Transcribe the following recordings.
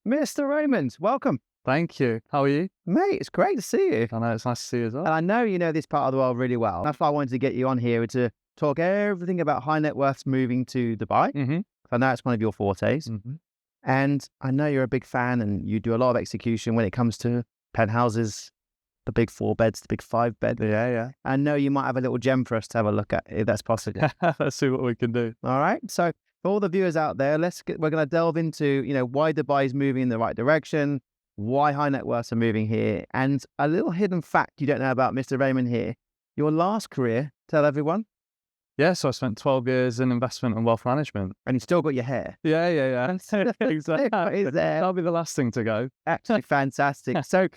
Mr. Raymond, welcome. Thank you. How are you? Mate, it's great to see you. I know, it's nice to see you as well. And I know you know this part of the world really well. That's why I wanted to get you on here to talk everything about high net worths moving to Dubai. Mm-hmm. I know it's one of your fortes. Mm-hmm. And I know you're a big fan and you do a lot of execution when it comes to penthouses, the big 4 beds, the big 5 bed. Yeah. I know you might have a little gem for us to have a look at if that's possible. Let's see what we can do. All right. So for all the viewers out there, we're going to delve into, why Dubai is moving in the right direction, why high net worths are moving here, and a little hidden fact you don't know about Mr. Raymond here. Your last career, tell everyone. Yeah, so I spent 12 years in investment and wealth management. And you still got your hair. Yeah. Exactly. Is there? That'll be the last thing to go. Absolutely fantastic. So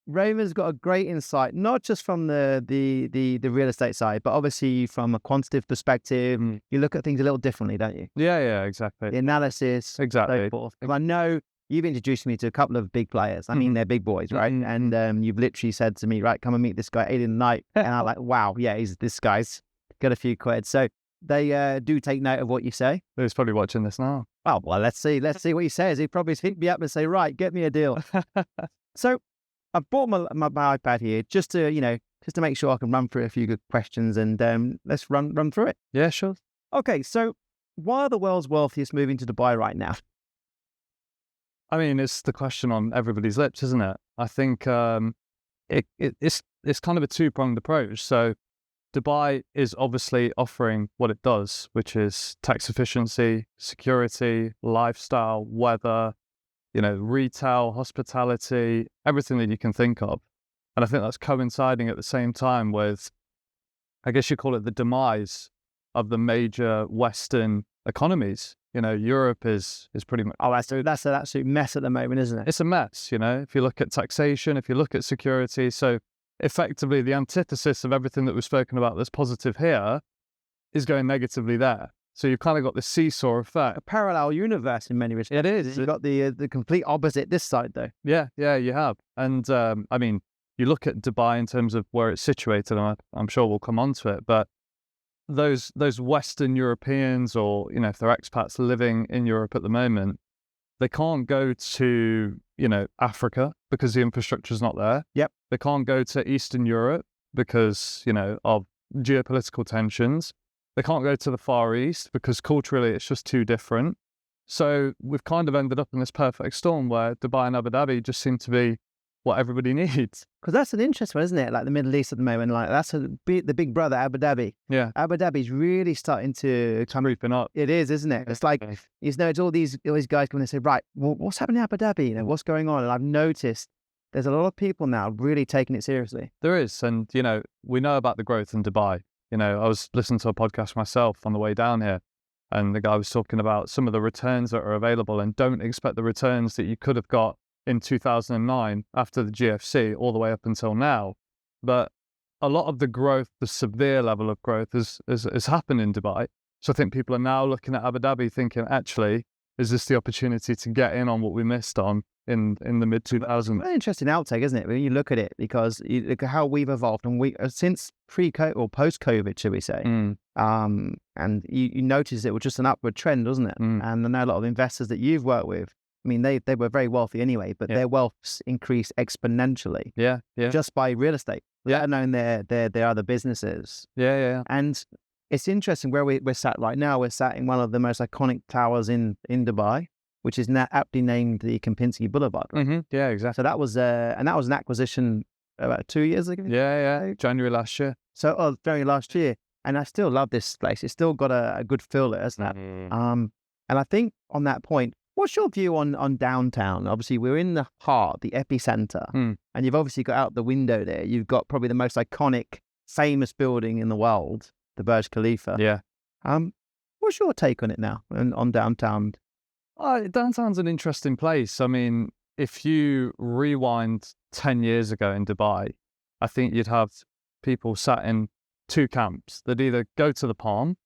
Raymond's got a great insight, not just from the real estate side, but obviously from a quantitative perspective. You look at things a little differently, don't you? Yeah, exactly. The analysis, Exactly. so forth. Because I know you've introduced me to a couple of big players. I mean, they're big boys, right? Mm-hmm. And you've literally said to me, right, come and meet this guy at 8 in the night. And I'm like, wow, yeah, this guy's got a few quid. So they do take note of what you say. He's probably watching this now. Oh, well, let's see what he says. He probably hit me up and say, right, get me a deal. So I brought my iPad here just to make sure I can run through a few good questions and let's run through it. Yeah, sure. Okay, so why are the world's wealthiest moving to Dubai right now? I mean, it's the question on everybody's lips, isn't it? I think it's kind of a two-pronged approach. So Dubai is obviously offering what it does, which is tax efficiency, security, lifestyle, weather, retail, hospitality, everything that you can think of. And I think that's coinciding at the same time with, I guess you call it the demise of the major Western economies. Europe is pretty much... Oh, that's an absolute mess at the moment, isn't it? It's a mess, if you look at taxation, if you look at security. So effectively, the antithesis of everything that we've spoken about that's positive here is going negatively there. So you've kind of got the seesaw effect. A parallel universe in many respects. It is. You've got the complete opposite this side, though. Yeah, you have. And I mean, you look at Dubai in terms of where it's situated, and I'm sure we'll come on to it, but those Western Europeans, or if they're expats living in Europe at the moment, they can't go to Africa because the infrastructure is not there. Yep. They can't go to Eastern Europe because of geopolitical tensions. They can't go to the Far East because culturally it's just too different. So we've kind of ended up in this perfect storm where Dubai and Abu Dhabi just seem to be what everybody needs. Because that's an interesting one, isn't it? Like the Middle East at the moment, like that's the big brother, Abu Dhabi. Yeah. Abu Dhabi's really starting to come creeping up. It is, isn't it? It's like, it's all these guys coming and say, right, well, what's happening in Abu Dhabi? What's going on? And I've noticed there's a lot of people now really taking it seriously. There is. And, we know about the growth in Dubai. I was listening to a podcast myself on the way down here, and the guy was talking about some of the returns that are available, and don't expect the returns that you could have got in 2009 after the GFC all the way up until now. But a lot of the growth, the severe level of growth has happened in Dubai. So I think people are now looking at Abu Dhabi thinking, actually, is this the opportunity to get in on what we missed on in the mid-2000s? An interesting outtake, isn't it, when you look at it, because you look at how we've evolved, and we since pre-COVID or post-COVID, should we say, and you notice it was just an upward trend, wasn't it? And I know a lot of investors that you've worked with, I mean, they were very wealthy anyway, but their wealth's increased exponentially. Yeah. Just by real estate, let alone their other businesses. Yeah. And it's interesting where we're sat right now. We're sat in one of the most iconic towers in Dubai, which is now aptly named the Kempinski Boulevard. Right? Mm-hmm. Yeah, exactly. So that was an acquisition about 2 years ago. Yeah. January last year. So very last year, and I still love this place. It's still got a good feel there, hasn't it? And I think on that point, what's your view on downtown? Obviously, we're in the heart, the epicenter, and you've obviously got out the window there. You've got probably the most iconic, famous building in the world, the Burj Khalifa. Yeah. What's your take on it now, on downtown? Downtown's an interesting place. I mean, if you rewind 10 years ago in Dubai, I think you'd have people sat in two camps. They'd either go to the Palm,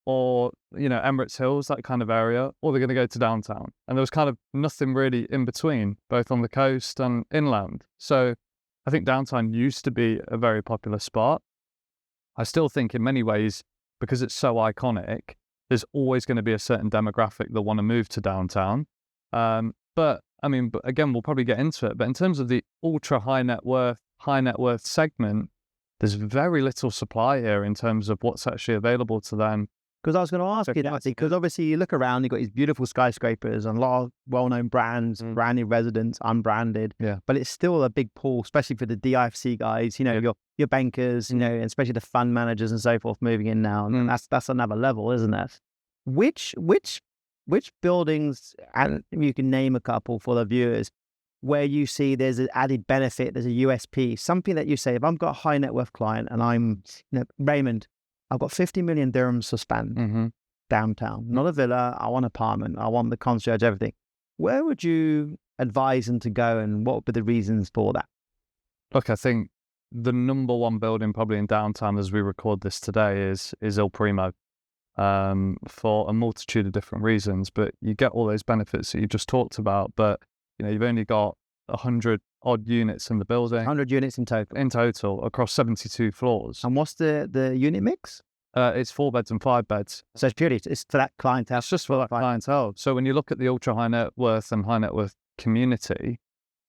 or Emirates Hills, that kind of area, or they're going to go to downtown. And there was kind of nothing really in between, both on the coast and inland. So I think downtown used to be a very popular spot. I still think in many ways, because it's so iconic, there's always going to be a certain demographic that want to move to downtown. But I mean, but again, we'll probably get into it, but in terms of the ultra high net worth segment, there's very little supply here in terms of what's actually available to them. Because I was going to ask you that, because obviously you look around, you've got these beautiful skyscrapers and a lot of well-known brands, branded residents, unbranded. Yeah. But it's still a big pool, especially for the DIFC guys, you know, your bankers, you know, and especially the fund managers and so forth moving in now. And that's another level, isn't it? Which buildings, and you can name a couple for the viewers, where you see there's an added benefit, there's a USP, something that you say, if I've got a high net worth client and I'm, you know, Raymond, I've got 50 million dirhams to spend downtown, not a villa, I want an apartment, I want the concierge, everything. Where would you advise them to go, and what would be the reasons for that? Look, I think the number one building probably in downtown as we record this today is Il Primo, for a multitude of different reasons, but you get all those benefits that you just talked about, but you know, you've only got 100 odd units in the building. 100 units in total. In total, across 72 floors. And what's the unit mix? It's 4 beds and 5 beds. So it's purely, it's for that clientele. It's just for that clientele. So when you look at the ultra high net worth and high net worth community,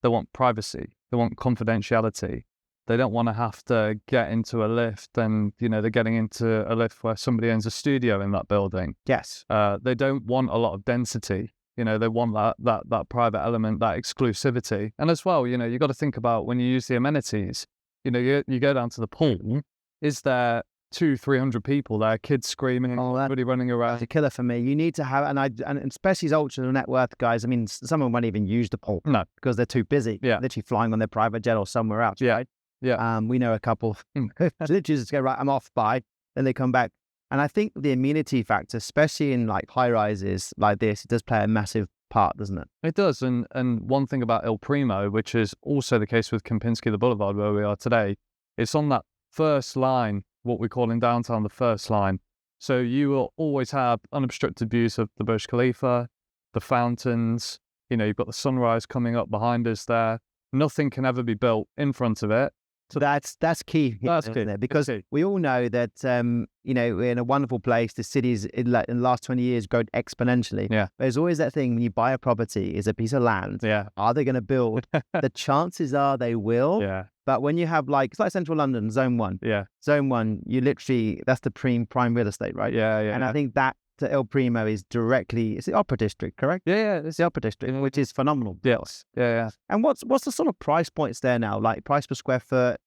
they want privacy, they want confidentiality. They don't want to have to get into a lift and, you know, they're getting into a lift where somebody owns a studio in that building. Yes. They don't want a lot of density. You know, they want that private element, that exclusivity. And as well, you know, you got to think about when you use the amenities, you know, you go down to the pool, is there 200-300 people there, kids screaming, everybody running around? That's a killer for me. You need to have, and especially as ultra net worth guys, I mean, some of them won't even use the pool. No. Because they're too busy. Yeah. Literally flying on their private jet or somewhere else. Yeah. Right? Yeah. We know a couple literally just go, right, I'm off, bye. Then they come back. And I think the amenity factor, especially in like high rises like this, it does play a massive part, doesn't it? It does. And one thing about Il Primo, which is also the case with Kempinski, the Boulevard, where we are today, it's on that first line, what we call in downtown the first line. So you will always have unobstructed views of the Burj Khalifa, the fountains, you know, you've got the sunrise coming up behind us there. Nothing can ever be built in front of it. So that's key, That's isn't key. it? Because we all know that, you know, we're in a wonderful place. The city's in the last 20 years grown exponentially. Yeah. There's always that thing when you buy a property, is a piece of land. Yeah. Are they going to build? The chances are they will. Yeah. But when you have it's like Central London, Zone 1. Yeah. Zone 1, you literally, that's the prime real estate, right? Yeah. Yeah. And I think that Il Primo is directly, it's the Opera District, correct? Yeah. It's the Opera District, which is phenomenal. Yes. Yeah. And what's the sort of price points there now? Like price per square foot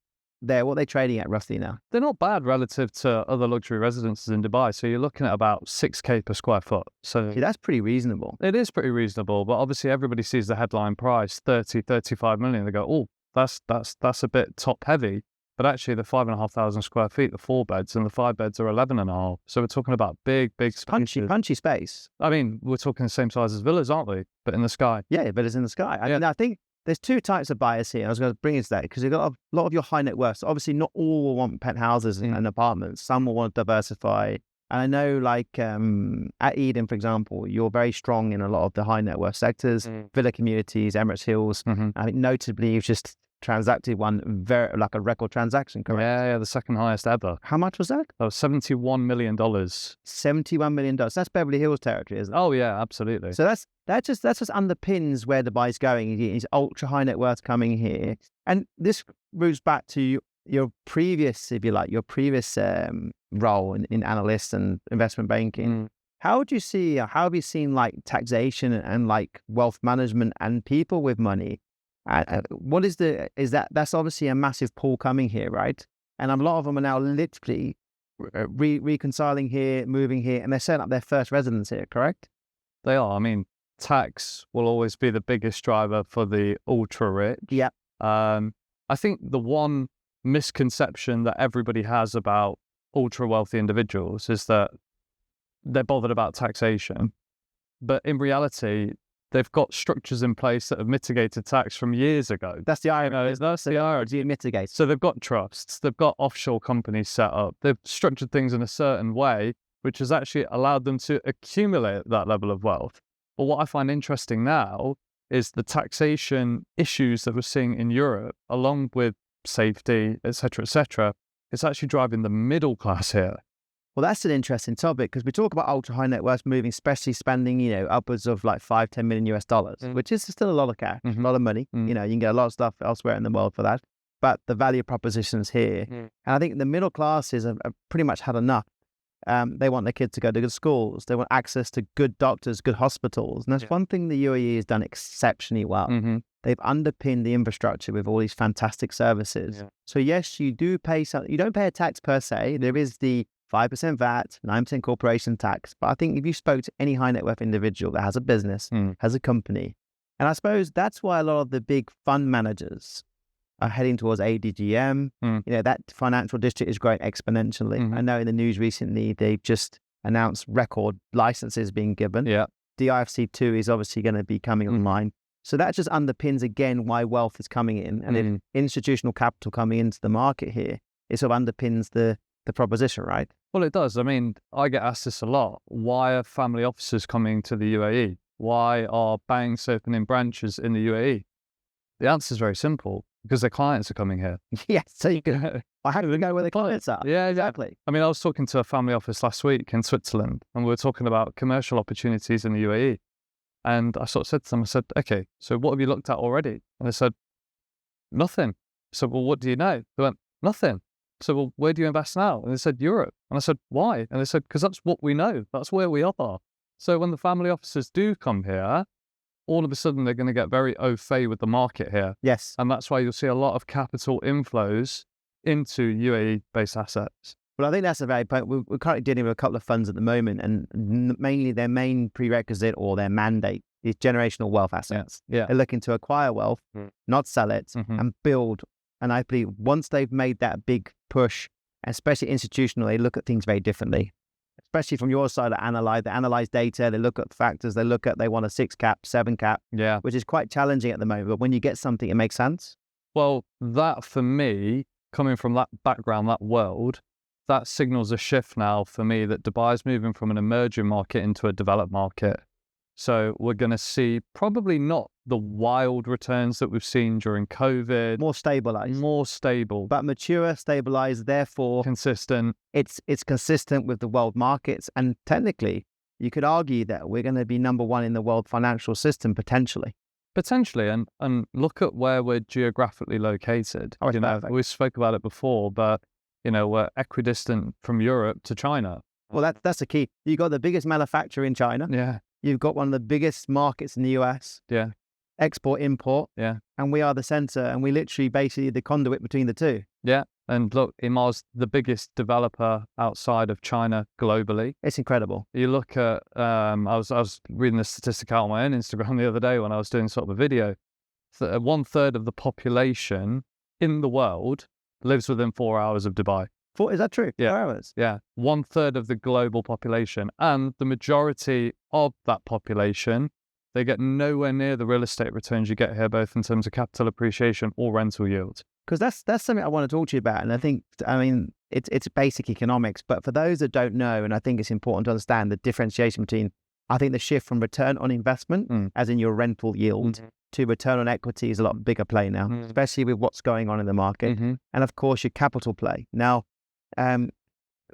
there, what are they trading at roughly now? They're not bad relative to other luxury residences in Dubai. So you're looking at about 6K per square foot. So see, that's pretty reasonable. It is pretty reasonable, but obviously everybody sees the headline price, 35 million. They go, oh, that's a bit top heavy. But actually the 5,500 square feet, the 4 beds, and the 5 beds are 11.5. So we're talking about big spaces. Punchy space. I mean, we're talking the same size as villas, aren't we? But in the sky. Yeah, villas in the sky. I think there's two types of buyers here. I was going to bring it to that because you've got a lot of your high net worth. So obviously not all will want penthouses and apartments. Some will want to diversify. And I know like at Eden, for example, you're very strong in a lot of the high net worth sectors, villa communities, Emirates Hills. I think notably you've just transacted one like a record transaction, correct? Yeah, the second highest ever. How much was that? That was $71 million. $71 million. That's Beverly Hills territory, isn't it? Oh yeah, absolutely. So that just underpins where Dubai's going. It's ultra high net worth coming here, and this roots back to your previous, if you like, role in analysts and investment banking. How have you seen like taxation and like wealth management and people with money? What is that's obviously a massive pool coming here, right? And a lot of them are now literally reconciling here, moving here, and they're setting up their first residence here, correct? They are. I mean, tax will always be the biggest driver for the ultra rich. Yeah. I think the one misconception that everybody has about ultra wealthy individuals is that they're bothered about taxation, but in reality, they've got structures in place that have mitigated tax from years ago. That's the irony. That's the irony. You mitigate. So they've got trusts, they've got offshore companies set up, they've structured things in a certain way, which has actually allowed them to accumulate that level of wealth. But what I find interesting now is the taxation issues that we're seeing in Europe, along with safety, etc., it's actually driving the middle class here. Well, that's an interesting topic because we talk about ultra high net worth moving, especially spending, upwards of like 5-10 million US dollars, which is still a lot of cash, a lot of money. You can get a lot of stuff elsewhere in the world for that. But the value propositions here, and I think the middle classes have pretty much had enough. They want their kids to go to good schools. They want access to good doctors, good hospitals. And that's one thing the UAE has done exceptionally well. They've underpinned the infrastructure with all these fantastic services. So yes, you do pay something. You don't pay a tax per se. There is the 5% VAT, 9% corporation tax. But I think if you spoke to any high net worth individual that has a business, has a company, and I suppose that's why a lot of the big fund managers are heading towards ADGM. That financial district is growing exponentially. I know in the news recently, they've just announced record licenses being given. DIFC 2 is obviously going to be coming online. So that just underpins again why wealth is coming in. And if institutional capital coming into the market here, it sort of underpins the proposition, right? Well, it does. I mean, I get asked this a lot. Why are family offices coming to the UAE? Why are banks opening branches in the UAE? The answer is very simple. Because their clients are coming here. So you can. I have to know where the clients are. Yeah, exactly. I mean, I was talking to a family office last week in Switzerland, and we were talking about commercial opportunities in the UAE. And I sort of said to them, I said, okay, so what have you looked at already? And they said, nothing. I said, well, what do you know? They went, nothing. I said, well, where do you invest now? And they said, Europe. And I said, why? And they said, because that's what we know. That's where we are. So when the family offices do come here, all of a sudden they're going to get very au fait with the market here. Yes. And that's why you'll see a lot of capital inflows into UAE-based assets. Well, I think that's a very point. We're currently dealing with a couple of funds at the moment, and mainly their main prerequisite or their mandate is generational wealth assets. They're looking to acquire wealth, not sell it, and build. And I believe once they've made that big push, especially institutional, they look at things very differently. Especially from your side, they analyze data, they look at factors, they want a 6 cap, 7 cap, which is quite challenging at the moment. But when you get something, it makes sense. Well, that for me, coming from that background, that world, that signals a shift now for me that Dubai is moving from an emerging market into a developed market. So we're going to see probably not the wild returns that we've seen during COVID. More stabilized. More stable. But mature, stabilized, therefore consistent. It's consistent with the world markets. And technically, you could argue that we're going to be number one in the world financial system, potentially. Potentially. And look at where we're geographically located. We spoke about it before, but we're equidistant from Europe to China. Well, that's the key. You've got the biggest manufacturer in China. You've got one of the biggest markets in the US. Export, import. And we are the center, and we literally basically the conduit between the two. And look, Imar's the biggest developer outside of China globally. It's incredible. You look at, I was reading the statistic out on my own Instagram the other day when I was doing sort of a video. 1/3 of the population in the world lives within 4 hours of Dubai. Is that true? 4 hours? 1/3 of the global population. And the majority of that population, they get nowhere near the real estate returns you get here, both in terms of capital appreciation or rental yield. Because that's something I want to talk to you about. And I think, it's basic economics. But for those that don't know, and I think it's important to understand the differentiation between, I think the shift from return on investment, as in your rental yield, to return on equity is a lot bigger play now, especially with what's going on in the market. And of course, your capital play. Now,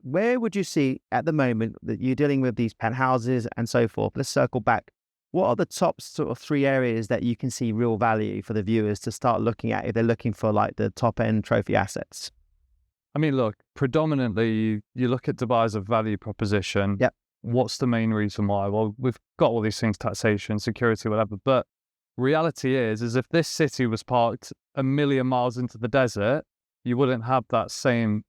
where would you see at the moment that you're dealing with these penthouses and so forth? Let's circle back. What are the top sort of 3 areas that you can see real value for the viewers to start looking at if they're looking for like the top end trophy assets? I mean, look, predominantly you look at Dubai as a value proposition. What's the main reason why? Well, we've got all these things, taxation, security, whatever. But reality is if this city was parked a million miles into the desert, you wouldn't have that same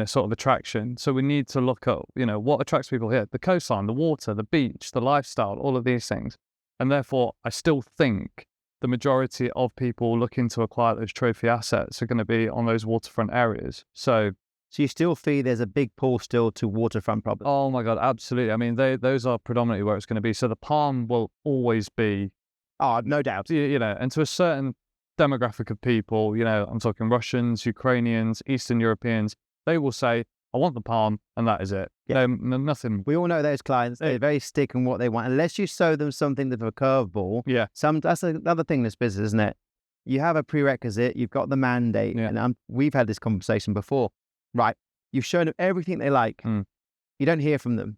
sort of attraction. So we need to look at, what attracts people here, the coastline, the water, the beach, the lifestyle, all of these things. And therefore, I still think the majority of people looking to acquire those trophy assets are going to be on those waterfront areas. So you still feel there's a big pull still to waterfront property? Oh my God, absolutely. I mean, those are predominantly where it's going to be. So the Palm will always be. Oh, no doubt. And to a certain demographic of people, I'm talking Russians, Ukrainians, Eastern Europeans, they will say, I want the Palm, and that is it. Nothing. We all know those clients, they're very stick on what they want. Unless you show them something that's a curveball. That's another thing in this business, isn't it? You have a prerequisite, you've got the mandate, and we've had this conversation before. Right. You've shown them everything they like. You don't hear from them.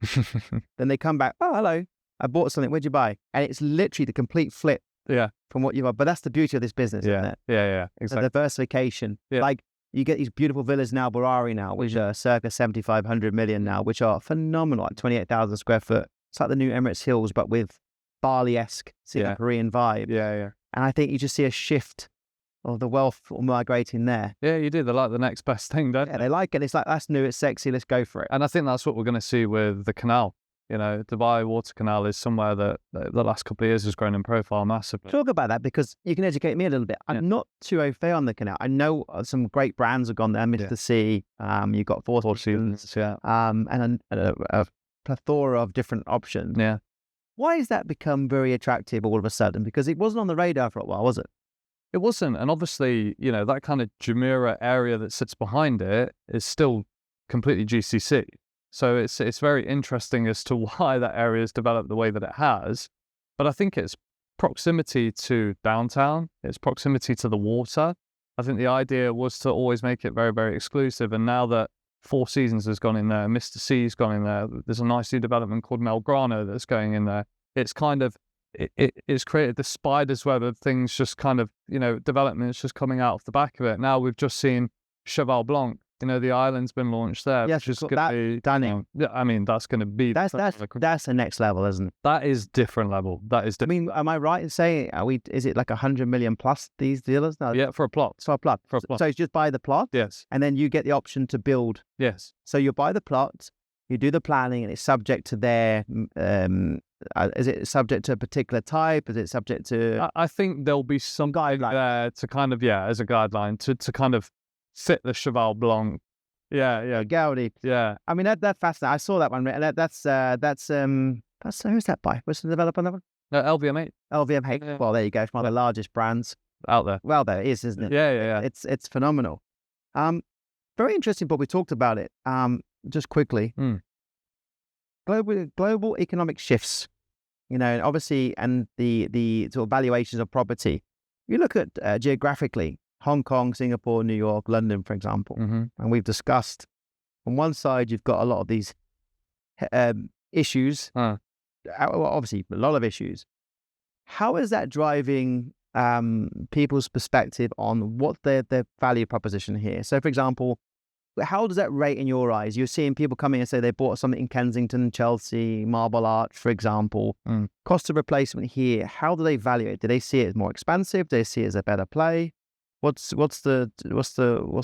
Then they come back, oh, hello, I bought something, where'd you buy? And it's literally the complete flip from what you are. But that's the beauty of this business, isn't it? Yeah, exactly. The diversification. Yeah. Like, you get these beautiful villas now, Barari now, which are circa 7,500 million now, which are phenomenal, like 28,000 square foot. It's like the new Emirates Hills, but with Bali-esque Singaporean vibe. Yeah. And I think you just see a shift of the wealth migrating there. Yeah, you do. They like the next best thing, don't they? Yeah, they like it. It's like, that's new, it's sexy, let's go for it. And I think that's what we're going to see with the canal. You know, Dubai Water Canal is somewhere that the last couple of years has grown in profile massively. Talk about that, because you can educate me a little bit. I'm not too au fait on the canal. I know some great brands have gone there. Mr. C, you've got Four Seasons, and a plethora of different options. Yeah. Why has that become very attractive all of a sudden? Because it wasn't on the radar for a while, was it? It wasn't. And obviously, you know, that kind of Jumeirah area that sits behind it is still completely GCC. So it's very interesting as to why that area has developed the way that it has. But I think it's proximity to downtown. It's proximity to the water. I think the idea was to always make it very, very exclusive. And now that Four Seasons has gone in there, Mr. C's gone in there, there's a nice new development called Melgrano that's going in there. It's kind of, it's created the spider's web of things, just kind of, you know, developments just coming out off the back of it. Now we've just seen Cheval Blanc. You know, the island's been launched there. Yes, which is that stunning. I mean, that's going to be that's the next level, isn't it? That is different level. That is. I mean, am I right in saying is it like 100 million plus these dealers? No, yeah, for a plot. So a plot. So you just buy the plot. Yes. And then you get the option to build. Yes. So you buy the plot, you do the planning, and it's subject to their. Is it subject to a particular type? Is it subject to? I think there'll be some guideline there to kind of as a guideline to kind of fit the Cheval Blanc. Yeah. Gaudi. Yeah. I mean, that's fascinating. I saw that one. That's who's that by? What's the developer on that one? LVMH. LVMH. Yeah. Well, there you go. It's one of the largest brands out there. Well, there it is, isn't it? Yeah. It's phenomenal. Very interesting, but we talked about it. Just quickly. Global economic shifts. You know, and obviously, and the sort of valuations of property. You look at geographically. Hong Kong, Singapore, New York, London, for example. And we've discussed, on one side, you've got a lot of these issues, obviously a lot of issues. How is that driving people's perspective on what their value proposition here? So, for example, how does that rate in your eyes? You're seeing people come in and say they bought something in Kensington, Chelsea, Marble Arch, for example. Cost of replacement here, how do they value it? Do they see it as more expensive? Do they see it as a better play? What's the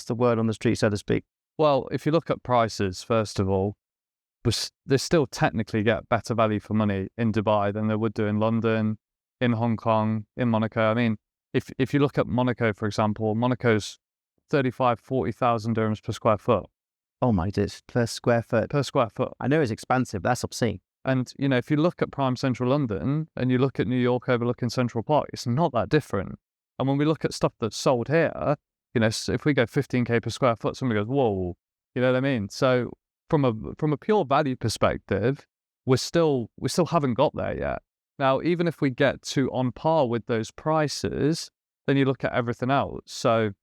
word on the street, so to speak? Well, if you look at prices, first of all, they still technically get better value for money in Dubai than they would do in London, in Hong Kong, in Monaco. I mean, if you look at Monaco, for example, Monaco's 40,000 dirhams per square foot. Oh my days, per square foot. Per square foot. I know it's expensive. That's obscene. And, you know, if you look at prime central London and you look at New York overlooking Central Park, it's not that different. And when we look at stuff that's sold here, you know, if we go 15k per square foot, somebody goes, whoa, you know what I mean? So from a pure value perspective, we still haven't got there yet. Now, even if we get to on par with those prices, then you look at everything else. So,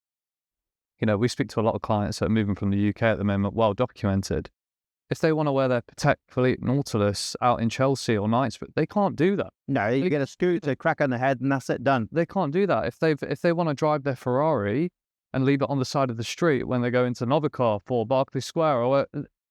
you know, we speak to a lot of clients that are moving from the UK at the moment, well documented. If they want to wear their Patek Philippe Nautilus out in Chelsea or Knightsbridge, they can't do that. No, you get a scooter, crack on the head, and that's it, done. They can't do that. If they want to drive their Ferrari and leave it on the side of the street when they go into Novikov or Berkeley Square, or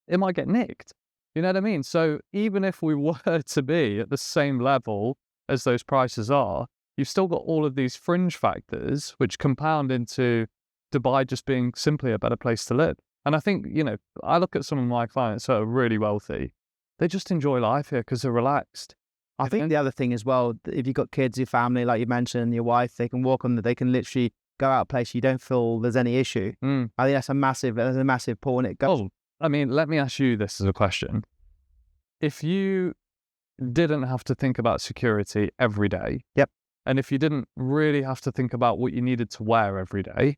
it might get nicked. You know what I mean? So even if we were to be at the same level as those prices are, you've still got all of these fringe factors which compound into Dubai just being simply a better place to live. And I think, you know, I look at some of my clients who are really wealthy. They just enjoy life here because they're relaxed. I think the other thing as well, if you've got kids, your family, like you mentioned, your wife, they can walk on, they can literally go out a place you don't feel there's any issue. I think that's a massive pull, and it goes. Oh, I mean, let me ask you this as a question. If you didn't have to think about security every day, and if you didn't really have to think about what you needed to wear every day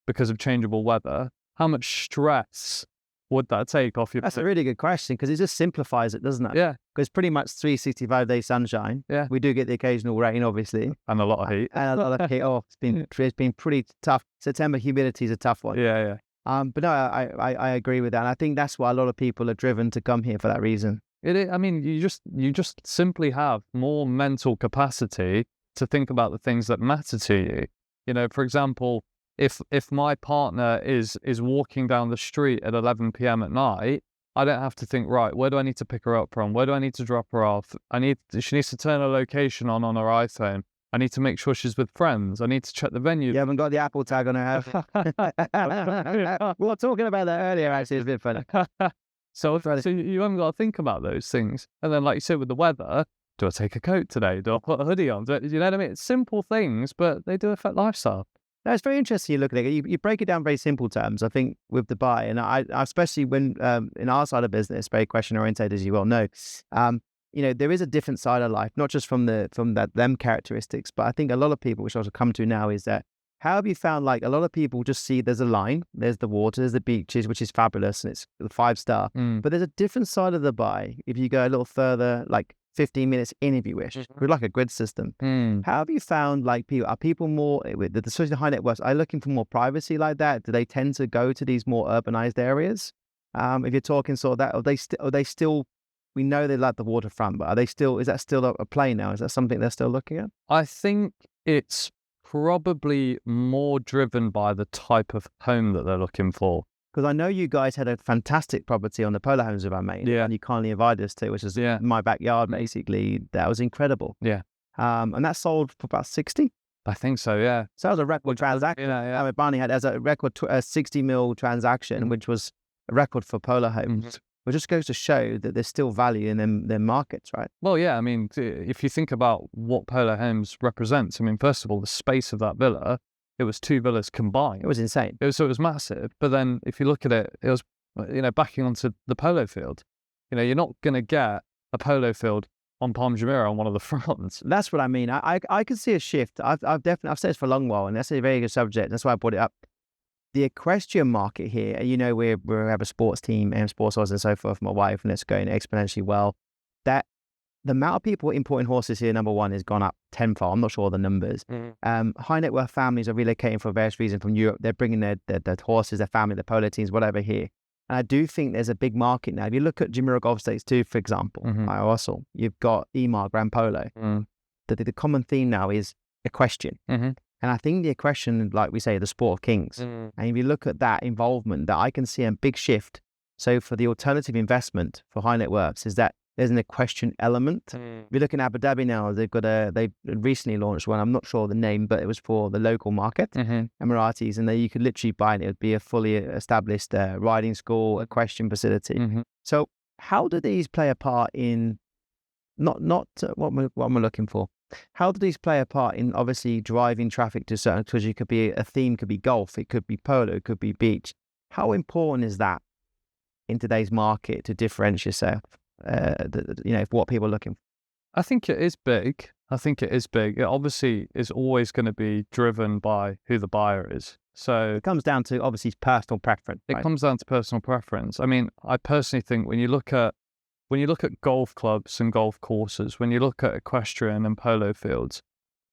because of changeable weather, how much stress would that take off your... That's a really good question, because it just simplifies it, doesn't it? Yeah. Because pretty much 365 days sunshine. Yeah. We do get the occasional rain, obviously. And a lot of heat. And a lot of heat. Oh, it's been pretty tough. September humidity is a tough one. Yeah. But no, I agree with that. And I think that's why a lot of people are driven to come here for that reason. I mean, you just simply have more mental capacity to think about the things that matter to you. You know, for example, if my partner is walking down the street at 11 p.m. at night, I don't have to think, right, where do I need to pick her up from? Where do I need to drop her off? She needs to turn her location on her iPhone. I need to make sure she's with friends. I need to check the venue. You haven't got the Apple tag on her, have you? We were talking about that earlier, actually. It's a bit funny. So you haven't got to think about those things. And then, like you said, with the weather, do I take a coat today? Do I put a hoodie on? You know what I mean? It's simple things, but they do affect lifestyle. No, it's very interesting you look at it. You break it down in very simple terms, I think, with Dubai. And I especially when in our side of business, very question oriented, as you well know, you know, there is a different side of life, not just from them characteristics, but I think a lot of people, which I'll come to now, is that how have you found, like, a lot of people just see there's a line, there's the water, there's the beaches, which is fabulous, and it's the 5-star, but there's a different side of Dubai if you go a little further, like 15 minutes in, if you wish, with like a grid system. How have you found, like, are people more, especially the high net worths, are looking for more privacy like that? Do they tend to go to these more urbanized areas? If you're talking sort of that, are they still, we know they like the waterfront, but is that still a play now? Is that something they're still looking at? I think it's probably more driven by the type of home that they're looking for. Because I know you guys had a fantastic property on the Polo Homes with our mate, and you kindly invited us to, which is my backyard, basically. That was incredible. Yeah. And that sold for about 60? I think so, yeah. So that was a record transaction. Yeah. I mean, Barney had as a record 60 mil transaction, which was a record for Polo Homes. It just goes to show that there's still value in their markets, right? Well, yeah, I mean, if you think about what Polo Homes represents, I mean, first of all, the space of that villa, it was 2 villas combined. It was insane. So it was massive. But then if you look at it, it was, you know, backing onto the polo field. You know, you're not going to get a polo field on Palm Jumeirah on one of the fronts. That's what I mean. I can see a shift. I've said this for a long while, and that's a very good subject. That's why I brought it up. The equestrian market here, you know, we have a sports team, Sports Oz and so forth, my wife, and it's going exponentially well. That the amount of people importing horses here, number one, has gone up tenfold. I'm not sure the numbers. High net worth families are relocating for various reasons from Europe. They're bringing their horses, their family, their polo teams, whatever here. And I do think there's a big market now. If you look at Jumeirah Golf States too, for example, Russell, you've got Emar Grand Polo. The common theme now is equestrian. And I think the equestrian, like we say, the sport of kings. And if you look at that involvement, that I can see a big shift. So for the alternative investment for high net worths is that there's an equestrian element. If you look in Abu Dhabi now, they recently launched one. I'm not sure the name, but it was for the local market, Emiratis, and you could literally buy it. It would be a fully established riding school, equestrian facility. So how do these play a part in not what am I looking for? How do these play a part in obviously driving traffic to certain? Because it could be a theme, could be golf, it could be polo, it could be beach. How important is that in today's market to differentiate yourself? You know, what people are looking for? I think it is big. It obviously is always going to be driven by who the buyer is. So it comes down to obviously personal preference. It comes down to personal preference. I mean, I personally think when you look at golf clubs and golf courses, when you look at equestrian and polo fields,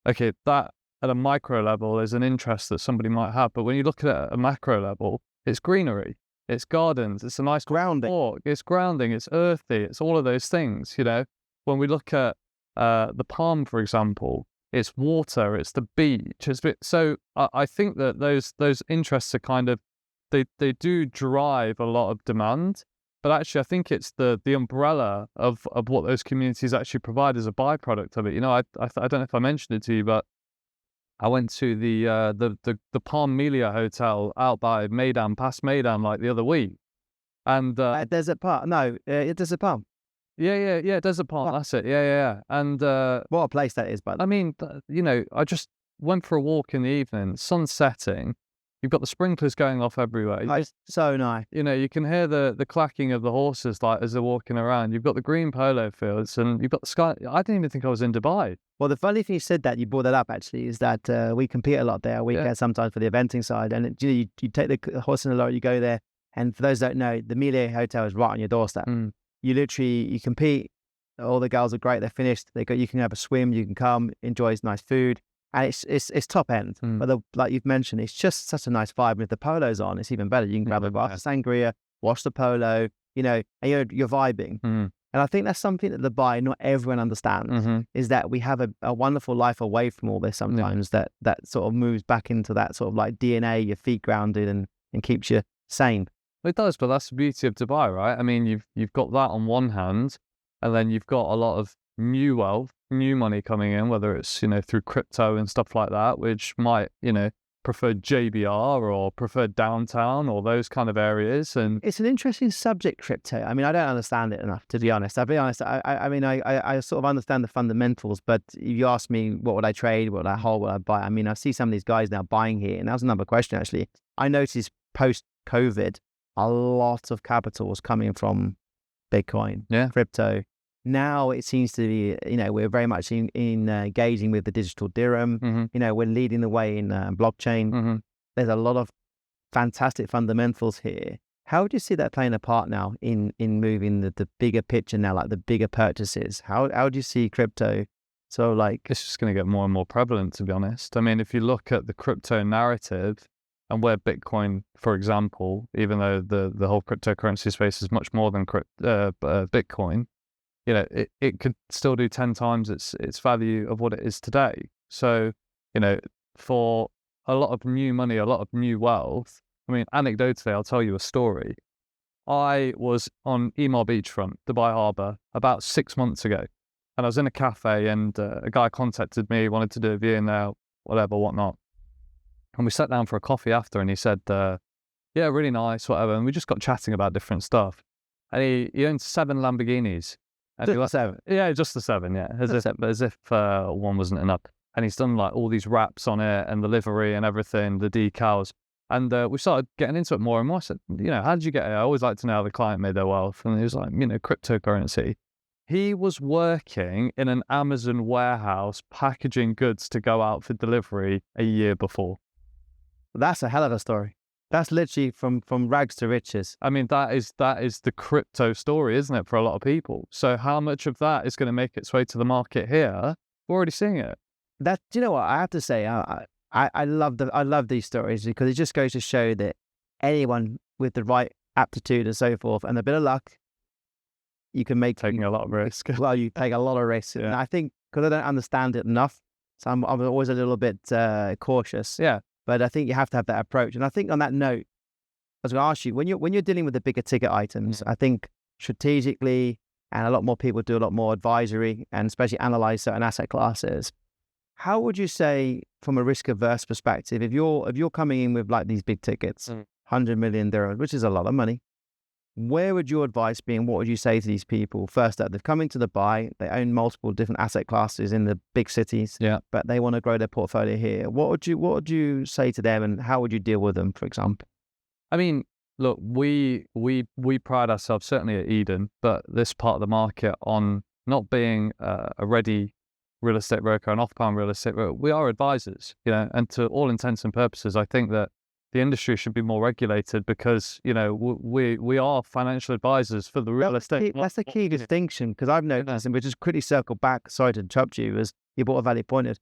okay, that at a micro level is an interest that somebody might have. But when you look at it at a macro level, it's greenery, it's gardens, it's a nice grounding. Walk, it's grounding, it's earthy, it's all of those things, you know. When we look at the Palm, for example, it's water, it's the beach. So I think that those interests are kind of, they do drive a lot of demand. But actually, I think it's the umbrella of what those communities actually provide as a byproduct of it. You know, I don't know if I mentioned it to you, but I went to the Palm Melia Hotel out by Meydan, past Meydan, like the other week, and Desert Park. No, Desert Palm. Yeah, Desert Palm. That's it. Yeah. And what a place that is, but I mean, you know, I just went for a walk in the evening, sun setting. You've got the sprinklers going off everywhere. Oh, it's so nice. You know, you can hear the clacking of the horses like as they're walking around. You've got the green polo fields and you've got the sky. I didn't even think I was in Dubai. Well, the funny thing you said that, you brought that up actually, is that we compete a lot there. We get sometimes for the eventing side. And you take the horse in the lorry, you go there. And for those that don't know, the Melia Hotel is right on your doorstep. You compete. All the girls are great. They're finished. You can have a swim. You can come, enjoy nice food. and it's top end. But like you've mentioned, it's just such a nice vibe. And if the polo's on, it's even better. You can grab a glass of sangria, watch the polo, and you're vibing. And I think that's something that Dubai, not everyone understands, is that we have a wonderful life away from all this sometimes that sort of moves back into that sort of like DNA, your feet grounded and keeps you sane. It does, but that's the beauty of Dubai, right? I mean, you've got that on one hand, and then you've got a lot of new wealth, new money coming in, whether it's, through crypto and stuff like that, which might, prefer JBR or prefer downtown or those kind of areas. And it's an interesting subject, crypto. I mean, I don't understand it enough, to be honest. I'll be honest. I mean, I sort of understand the fundamentals, but if you ask me, what would I trade? What would I hold? What would I buy? I mean, I see some of these guys now buying here, and that was another question, actually. I noticed post-COVID, a lot of capital was coming from Bitcoin, crypto. Now it seems to be, we're very much in engaging with the digital dirham. We're leading the way in blockchain. There's a lot of fantastic fundamentals here. How would you see that playing a part now in moving the bigger picture now, like the bigger purchases? How do you see crypto? So like, it's just going to get more and more prevalent, to be honest. I mean, if you look at the crypto narrative and where Bitcoin, for example, even though the whole cryptocurrency space is much more than Bitcoin, it could still do 10 times its value of what it is today. So, for a lot of new money, a lot of new wealth, I mean, anecdotally, I'll tell you a story. I was on Emaar Beachfront, Dubai Harbour, about 6 months ago. And I was in a cafe and a guy contacted me, wanted to do a viewing there, whatnot. And we sat down for a coffee after and he said, yeah, really nice, whatever. And we just got chatting about different stuff. And he owns 7 Lamborghinis. Just the 7? Yeah, just the 7, yeah. As if one wasn't enough. And he's done like all these wraps on it and the livery and everything, the decals. And we started getting into it more and more. I said, how did you get it? I always like to know how the client made their wealth. And he was like, cryptocurrency. He was working in an Amazon warehouse packaging goods to go out for delivery a year before. That's a hell of a story. That's literally from rags to riches. I mean, that is the crypto story, isn't it, for a lot of people? So how much of that is going to make its way to the market here? We're already seeing it. Do you know what I have to say? I love these stories because it just goes to show that anyone with the right aptitude and so forth and a bit of luck, you can make taking a lot of risk. Well, you take a lot of risk, and I think because I don't understand it enough, so I'm always a little bit cautious. Yeah. But I think you have to have that approach. And I think on that note, I was going to ask you, when you're dealing with the bigger ticket items, I think strategically, and a lot more people do a lot more advisory and especially analyze certain asset classes. How would you say, from a risk averse perspective, if you're coming in with like these big tickets, 100 million dirhams, which is a lot of money, where would your advice be, and what would you say to these people? First up, they've come into Dubai, they own multiple different asset classes in the big cities, but they want to grow their portfolio here. What would you say to them, and how would you deal with them, for example? I mean, look, we pride ourselves, certainly at Eden, but this part of the market, on not being a ready real estate broker, an off-palm real estate broker. We are advisors, and to all intents and purposes, I think that the industry should be more regulated because, we are financial advisors for the real estate. That's the key distinction, because I've noticed, and we just quickly circle back, sorry to interrupt you, as you brought a valid point.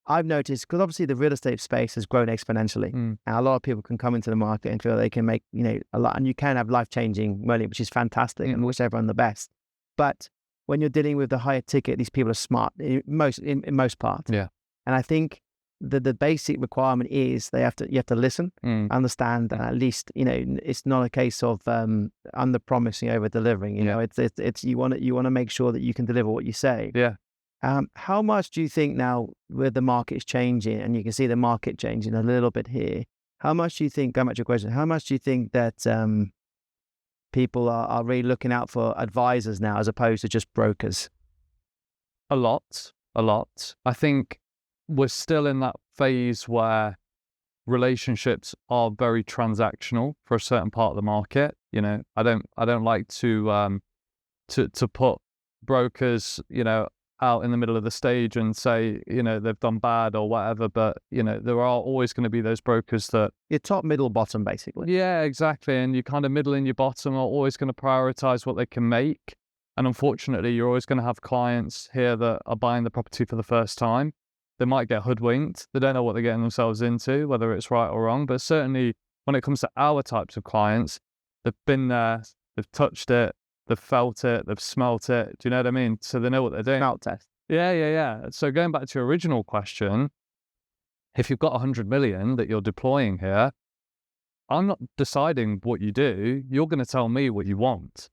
I've noticed, because obviously the real estate space has grown exponentially, and a lot of people can come into the market and feel they can make, a lot, and you can have life-changing money, which is fantastic, and wish everyone the best. But when you're dealing with the higher ticket, these people are smart in most parts. Yeah. And I think the basic requirement is you have to listen, understand, and at least, it's not a case of under promising, over delivering. It's you want to make sure that you can deliver what you say. Yeah. How much do you think now, with the market's changing, and you can see the market changing a little bit here, how much do you think, going back to your question, how much do you think that people are really looking out for advisors now as opposed to just brokers? A lot. I think we're still in that phase where relationships are very transactional for a certain part of the market. I don't like to put brokers, out in the middle of the stage and say, they've done bad or whatever. But, there are always going to be those brokers that... Your top, middle, bottom, basically. Yeah, exactly. And you kind of middle and your bottom are always going to prioritize what they can make. And unfortunately, you're always going to have clients here that are buying the property for the first time. they might get hoodwinked. They don't know what they're getting themselves into, whether it's right or wrong. But certainly when it comes to our types of clients, they've been there, they've touched it, they've felt it, they've smelt it. Do you know what I mean? So they know what they're doing. Smelt test. Yeah. So going back to your original question, if you've got 100 million that you're deploying here, I'm not deciding what you do. You're going to tell me what you want.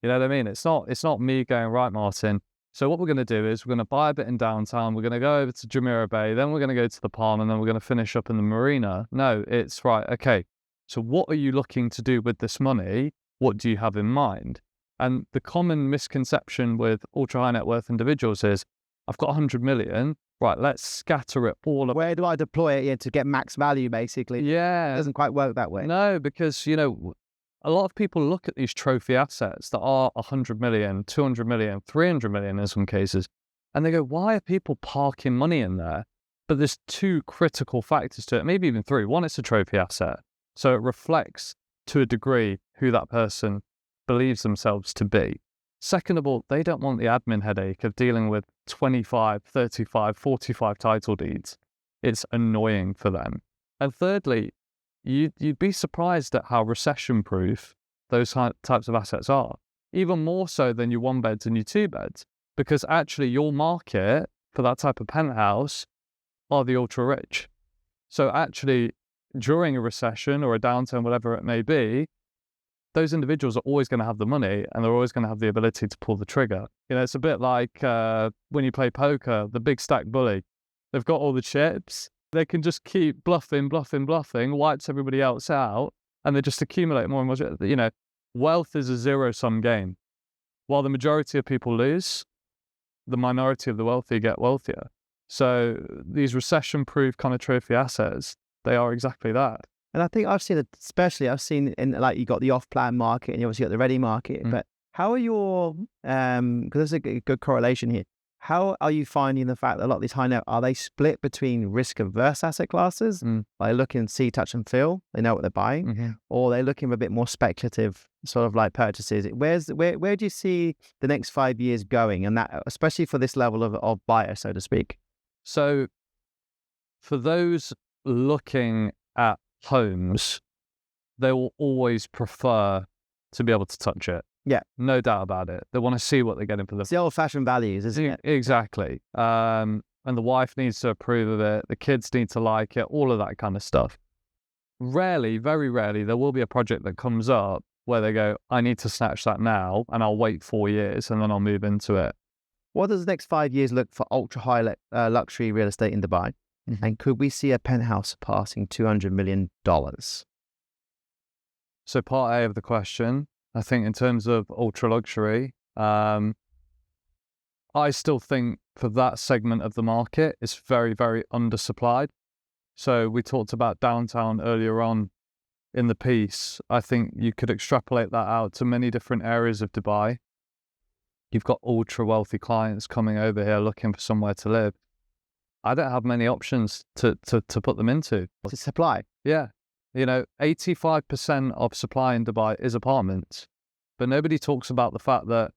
You know what I mean? It's not me going, right, Martin. So what we're going to do is we're going to buy a bit in downtown. We're going to go over to Jumeirah Bay. Then we're going to go to the Palm, and then we're going to finish up in the marina. No, it's right. Okay. So what are you looking to do with this money? What do you have in mind? And the common misconception with ultra high net worth individuals is, I've got 100 million. Right, let's scatter it all. Where do I deploy it to get max value, basically? Yeah. It doesn't quite work that way. No, because, you know, a lot of people look at these trophy assets that are 100 million, 200 million, 300 million in some cases, and they go, why are people parking money in there? But there's two critical factors to it, maybe even three. One, it's a trophy asset. So it reflects to a degree who that person believes themselves to be. Second of all, they don't want the admin headache of dealing with 25, 35, 45 title deeds. It's annoying for them. And thirdly, you'd be surprised at how recession-proof those types of assets are, even more so than your one beds and your two beds, because actually your market for that type of penthouse are the ultra-rich. So actually, during a recession or a downturn, whatever it may be, those individuals are always going to have the money and they're always going to have the ability to pull the trigger. You know, it's a bit like when you play poker, the big stack bully. They've got all the chips. They can just keep bluffing, wipes everybody else out, and they just accumulate more and more. You know, wealth is a zero-sum game. While the majority of people lose, the minority of the wealthy get wealthier. So these recession-proof kind of trophy assets, they are exactly that. And I think I've seen in, like, you got the off-plan market and you obviously got the ready market, but how are your, because there's a good correlation here. How are you finding the fact that a lot of these high net, are they split between risk averse asset classes? Like looking, see, touch and feel, they know what they're buying, or they're looking for a bit more speculative sort of like purchases? Where do you see the next 5 years going? And that, especially for this level of buyer, so to speak. So for those looking at homes, they will always prefer to be able to touch it. Yeah. No doubt about it. They want to see what they're getting for them. It's the old-fashioned values, isn't it? Exactly. And the wife needs to approve of it. The kids need to like it, all of that kind of stuff. Rarely, very rarely, there will be a project that comes up where they go, I need to snatch that now, and I'll wait 4 years, and then I'll move into it. What does the next 5 years look for ultra-high luxury real estate in Dubai? And could we see a penthouse surpassing $200 million? So part A of the question, I think in terms of ultra luxury, I still think for that segment of the market, it's very, very undersupplied. So we talked about downtown earlier on in the piece. I think you could extrapolate that out to many different areas of Dubai. You've got ultra wealthy clients coming over here looking for somewhere to live. I don't have many options to put them into. To supply. Yeah. You know, 85% of supply in Dubai is apartments, but nobody talks about the fact that,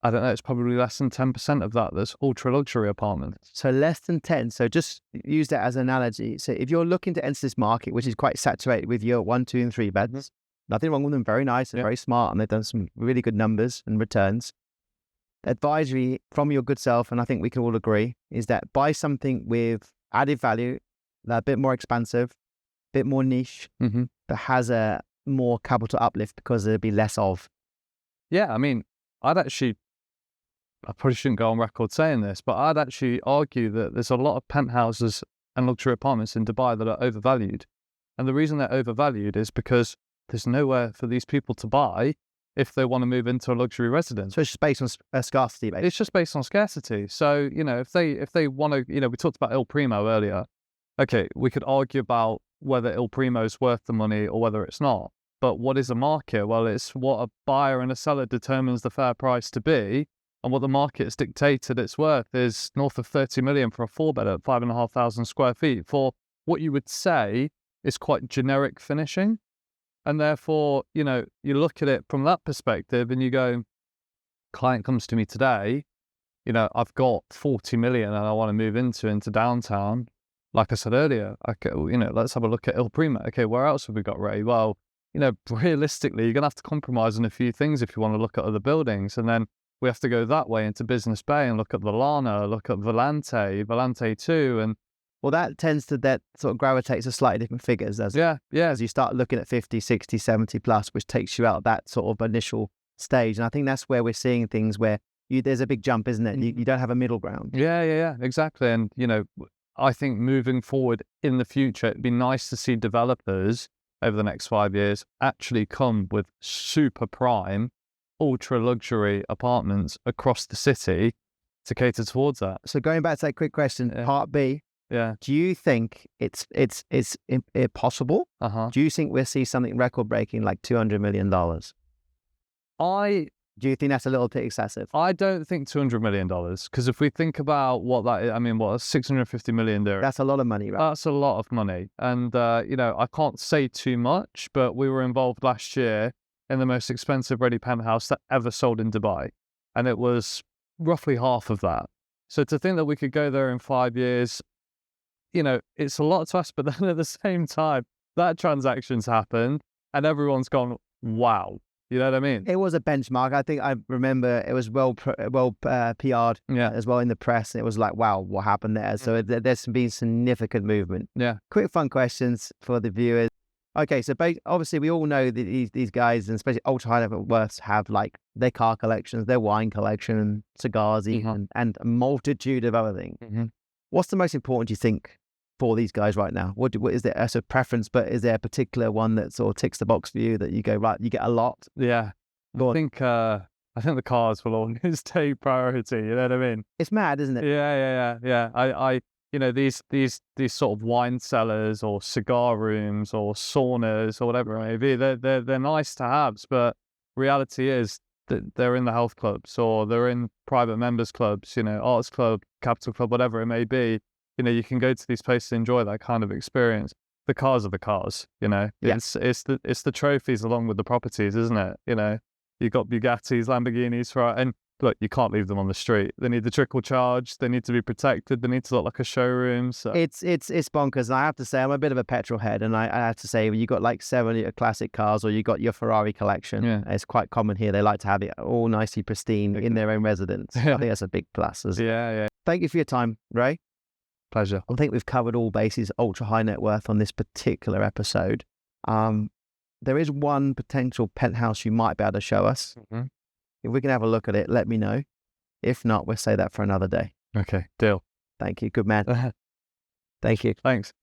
I don't know, it's probably less than 10% of that that's ultra luxury apartments. So less than 10. So just use that as an analogy. So if you're looking to enter this market, which is quite saturated with your 1, 2, and 3 beds, nothing wrong with them, very nice and very smart, and they've done some really good numbers and returns. Advisory from your good self, and I think we can all agree, is that buy something with added value, that a bit more expansive, a bit more niche, that has a more capital uplift because there'll be less of. Yeah, I mean, I probably shouldn't go on record saying this, but I'd actually argue that there's a lot of penthouses and luxury apartments in Dubai that are overvalued. And the reason they're overvalued is because there's nowhere for these people to buy if they want to move into a luxury residence. So it's just based on scarcity, basically. It's just based on scarcity. So, you know, if they want to, you know, we talked about Il Primo earlier. Okay, we could argue about whether Il Primo is worth the money or whether it's not. But what is a market? Well, it's what a buyer and a seller determines the fair price to be. And what the market has dictated its worth is north of 30 million for a 4-bed at 5,500 square feet for what you would say is quite generic finishing. And therefore, you know, you look at it from that perspective and you go, client comes to me today you know, I've got 40 million and I want to move into downtown. Like I said earlier, you know, let's have a look at Il Prima. Okay, where else have we got, Ray? Well, you know, realistically, you're going to have to compromise on a few things if you want to look at other buildings. And then we have to go that way into Business Bay and look at the Lana, look at Volante 2. And well, that sort of gravitates to slightly different figures as you start looking at 50, 60, 70 plus, which takes you out of that sort of initial stage. And I think that's where we're seeing things where there's a big jump, isn't it? You don't have a middle ground. Yeah, exactly. And, you know, I think moving forward in the future, it'd be nice to see developers over the next 5 years actually come with super prime, ultra luxury apartments across the city to cater towards that. So going back to that quick question, part B, do you think it's possible? Do you think we'll see something record breaking like $200 million? Do you think that's a little bit excessive? I don't think $200 million, because if we think about what that is, I mean, what, 650 million there? That's a lot of money, right? That's a lot of money. And, you know, I can't say too much, but we were involved last year in the most expensive ready penthouse that ever sold in Dubai. And it was roughly half of that. So to think that we could go there in 5 years, you know, it's a lot to us, but then at the same time, that transaction's happened and everyone's gone, wow. You know what I mean? It was a benchmark. I think I remember it was well PR'd as well in the press. It was like, wow, what happened there? So there's been significant movement. Yeah. Quick fun questions for the viewers. Okay, so obviously we all know that these guys, and especially ultra high net worths, have like their car collections, their wine collection, cigars, even, and a multitude of other things. What's the most important, do you think, for these guys right now? What is there a preference, but is there a particular one that sort of ticks the box for you that you go, right, you get a lot? Yeah. I think the cars will always take priority, you know what I mean? It's mad, isn't it? Yeah. I you know, these sort of wine cellars or cigar rooms or saunas or whatever it may be, they're nice to haves, but reality is that they're in the health clubs or they're in private members clubs, you know, arts club, capital club, whatever it may be. You know, you can go to these places to enjoy that kind of experience. The cars are the cars, you know. It's the trophies along with the properties, isn't it? You know, you've got Bugattis, Lamborghinis, right? And look, you can't leave them on the street. They need the trickle charge. They need to be protected. They need to look like a showroom. So it's bonkers. And I have to say, I'm a bit of a petrol head, and I have to say, when you got like 70 classic cars, or you got your Ferrari collection, it's quite common here. They like to have it all nicely pristine in their own residence. I think that's a big plus. Yeah. Thank you for your time, Ray. Pleasure. I think we've covered all bases ultra high net worth on this particular episode. There is one potential penthouse you might be able to show us. If we can have a look at it, let me know. If not, we'll say that for another day. Okay, deal. Thank you. Good man. Thank you. Thanks.